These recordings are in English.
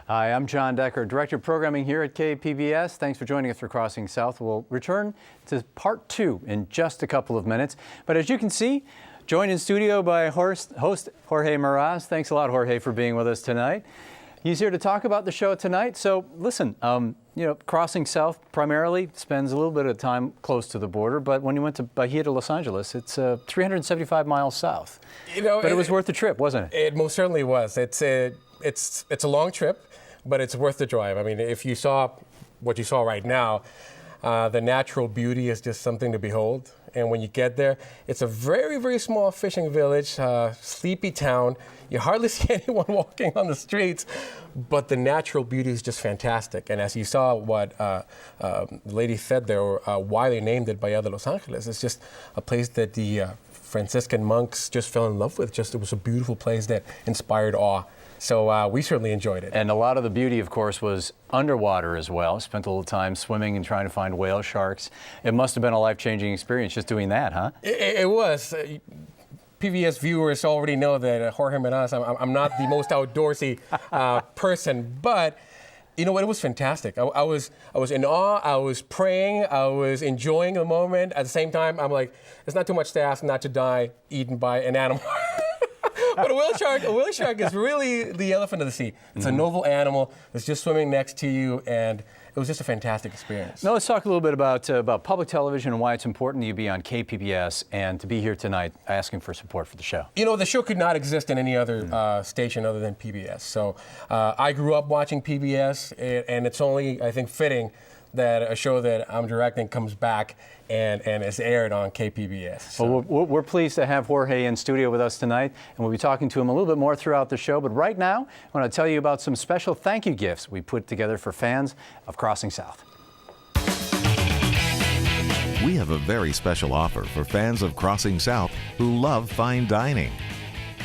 Hi, I'm John Decker, Director of Programming here at KPBS. Thanks for joining us for Crossing South. We'll return to part 2 in just a couple of minutes. But as you can see, joined in studio by host Jorge Meraz. Thanks a lot, Jorge, for being with us tonight. He's here to talk about the show tonight. So listen, Crossing South primarily spends a little bit of time close to the border, but when you went to Bahia de Los Angeles, it's 375 miles south. But it was worth the trip, wasn't it? It most certainly was. It's a long trip, but it's worth the drive. I mean, if you saw what you saw right now, the natural beauty is just something to behold. And when you get there, it's a very, very small fishing village, sleepy town. You hardly see anyone walking on the streets, but the natural beauty is just fantastic. And as you saw what the lady said there, why they named it Bahia de Los Angeles, it's just a place that the Franciscan monks just fell in love with. It was a beautiful place that inspired awe. So we certainly enjoyed it. And a lot of the beauty, of course, was underwater as well. Spent a little time swimming and trying to find whale sharks. It must have been a life-changing experience just doing that, huh? It was. PBS viewers already know that Jorge Meraz, I'm not the most outdoorsy person, but you know what? It was fantastic. I was in awe. I was praying. I was enjoying the moment. At the same time, I'm like, it's not too much to ask not to die eaten by an animal. But a whale shark is really the elephant of the sea. It's a noble animal that's just swimming next to you, and it was just a fantastic experience. Now let's talk a little bit about public television and why it's important that you be on KPBS and to be here tonight asking for support for the show. You know, the show could not exist in any other station other than PBS. So I grew up watching PBS, and it's only, I think, fitting that a show that I'm directing comes back and is aired on KPBS. So. Well, we're pleased to have Jorge in studio with us tonight, and we'll be talking to him a little bit more throughout the show. But right now, I want to tell you about some special thank you gifts we put together for fans of Crossing South. We have a very special offer for fans of Crossing South who love fine dining.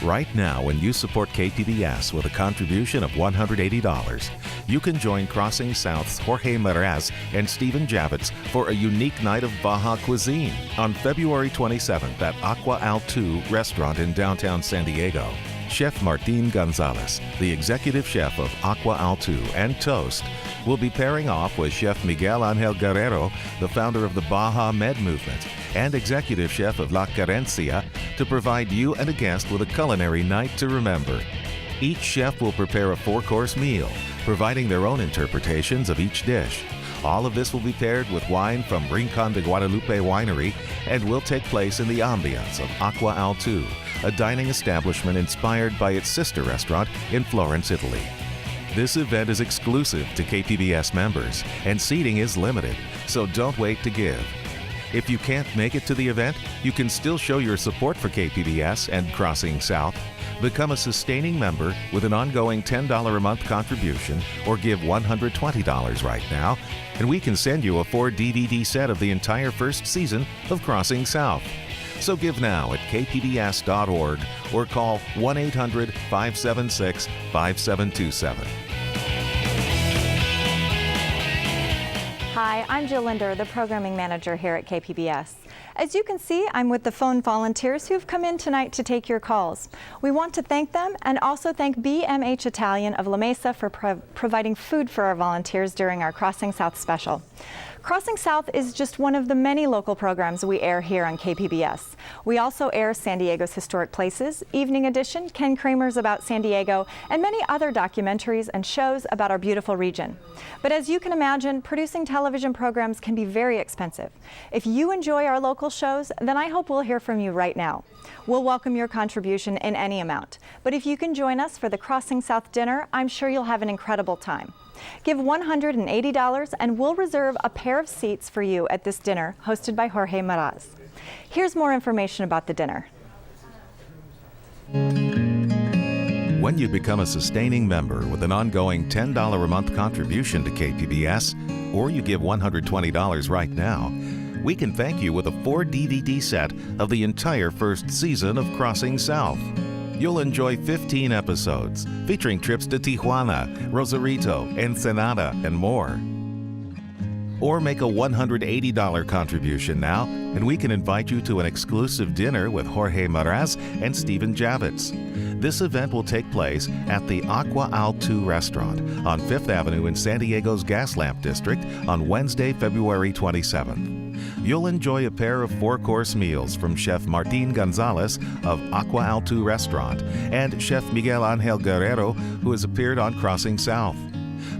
Right now, when you support KPBS with a contribution of $180, you can join Crossing South's Jorge Meraz and Stephen Javits for a unique night of Baja cuisine on February 27th at Aqua Al 2 restaurant in downtown San Diego. Chef Martin Gonzalez, the executive chef of Aqua Al 2 and Toast, will be pairing off with Chef Miguel Angel Guerrero, the founder of the Baja Med Movement, and executive chef of La Carencia, to provide you and a guest with a culinary night to remember. Each chef will prepare a 4-course meal, providing their own interpretations of each dish. All of this will be paired with wine from Rincon de Guadalupe Winery and will take place in the ambiance of Aqua Al 2, a dining establishment inspired by its sister restaurant in Florence, Italy. This event is exclusive to KPBS members, and seating is limited, so don't wait to give. If you can't make it to the event, you can still show your support for KPBS and Crossing South. Become a sustaining member with an ongoing $10 a month contribution, or give $120 right now, and we can send you a 4-DVD set of the entire first season of Crossing South. So give now at kpbs.org or call 1-800-576-5727. Hi, I'm Jill Linder, the programming manager here at KPBS. As you can see, I'm with the phone volunteers who've come in tonight to take your calls. We want to thank them and also thank BMH Italian of La Mesa for providing food for our volunteers during our Crossing South special. Crossing South is just one of the many local programs we air here on KPBS. We also air San Diego's Historic Places, Evening Edition, Ken Kramer's About San Diego, and many other documentaries and shows about our beautiful region. But as you can imagine, producing television programs can be very expensive. If you enjoy our local shows, then I hope we'll hear from you right now. We'll welcome your contribution in any amount. But if you can join us for the Crossing South dinner, I'm sure you'll have an incredible time. Give $180 and we'll reserve a pair of seats for you at this dinner hosted by Jorge Meraz. Here's more information about the dinner. When you become a sustaining member with an ongoing $10 a month contribution to KPBS, or you give $120 right now, we can thank you with a 4-DVD set of the entire first season of Crossing South. You'll enjoy 15 episodes featuring trips to Tijuana, Rosarito, Ensenada, and more. Or make a $180 contribution now, and we can invite you to an exclusive dinner with Jorge Maraz and Stephen Javits. This event will take place at the Aqua Al 2 restaurant on 5th Avenue in San Diego's Gaslamp District on Wednesday, February 27th. You'll enjoy a pair of 4-course meals from Chef Martin Gonzalez of Aqua Al 2 restaurant and Chef Miguel Angel Guerrero, who has appeared on Crossing South.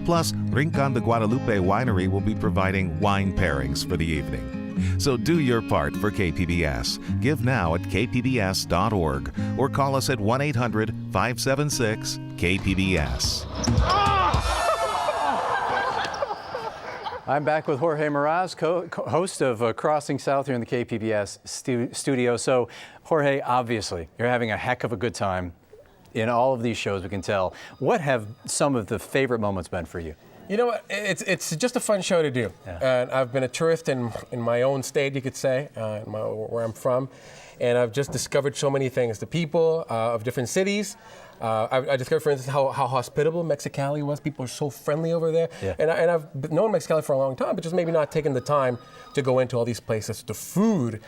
Plus, Rincon de Guadalupe Winery will be providing wine pairings for the evening. So do your part for KPBS. Give now at kpbs.org or call us at 1-800-576-KPBS. I'm back with Jorge Maraz, host of Crossing South here in the KPBS studio. So, Jorge, obviously, you're having a heck of a good time in all of these shows, we can tell. What have some of the favorite moments been for you? You know what? It's just a fun show to do. Yeah. And I've been a tourist in my own state, you could say, where I'm from. And I've just discovered so many things. The people of different cities. I discovered, for instance, how hospitable Mexicali was. People are so friendly over there. Yeah. And I've known Mexicali for a long time, but just maybe not taken the time to go into all these places. The food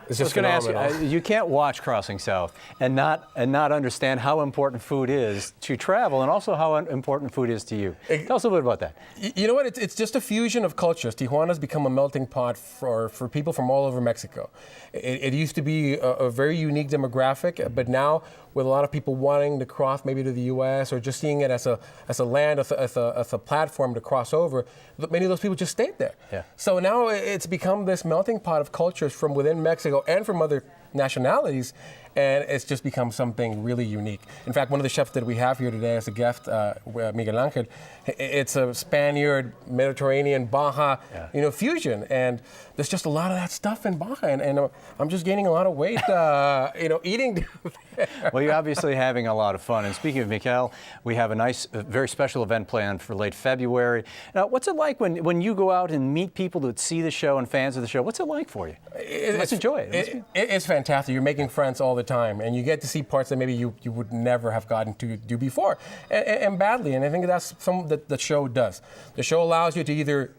is just phenomenal. I was going to ask you, you can't watch Crossing South and not understand how important food is to travel, and also how important food is to you. Tell us a little bit about that. You know what? It's just a fusion of cultures. Tijuana's become a melting pot for people from all over Mexico. It used to be a very unique demographic, but now with a lot of people wanting to cross maybe to the U.S. or just seeing it as a land, as a platform to cross over, many of those people just stayed there. Yeah. So now it's become this melting pot of cultures from within Mexico and from other nationalities, and it's just become something really unique. In fact, one of the chefs that we have here today as a guest, Miguel Angel, it's a Spaniard, Mediterranean, Baja, fusion, and there's just a lot of that stuff in Baja, and I'm just gaining a lot of weight, eating. Well, you're obviously having a lot of fun. And speaking of Miguel, we have a nice, very special event planned for late February. Now, what's it like when you go out and meet people that see the show and fans of the show? What's it like for you? Let's enjoy it. It's fantastic. You're making friends all the time, and you get to see parts that maybe you would never have gotten to do before, and badly. And I think that's something that the show does. The show allows you to either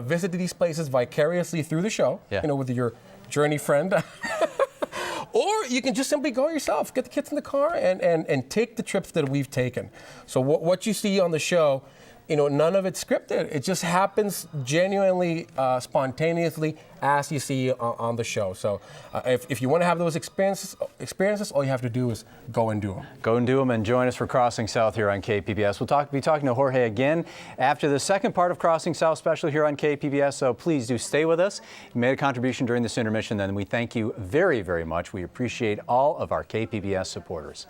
visit these places vicariously through the show, with your journey friend, or you can just simply go yourself, get the kids in the car, and take the trips that we've taken. So what you see on the show, none of it's scripted. It just happens genuinely, spontaneously, as you see on the show. So if you want to have those experiences, all you have to do is go and do them. Go and do them, and join us for Crossing South here on KPBS. We'll be talking to Jorge again after the second part of Crossing South special here on KPBS, so please do stay with us. You made a contribution during this intermission, and we thank you very, very much. We appreciate all of our KPBS supporters.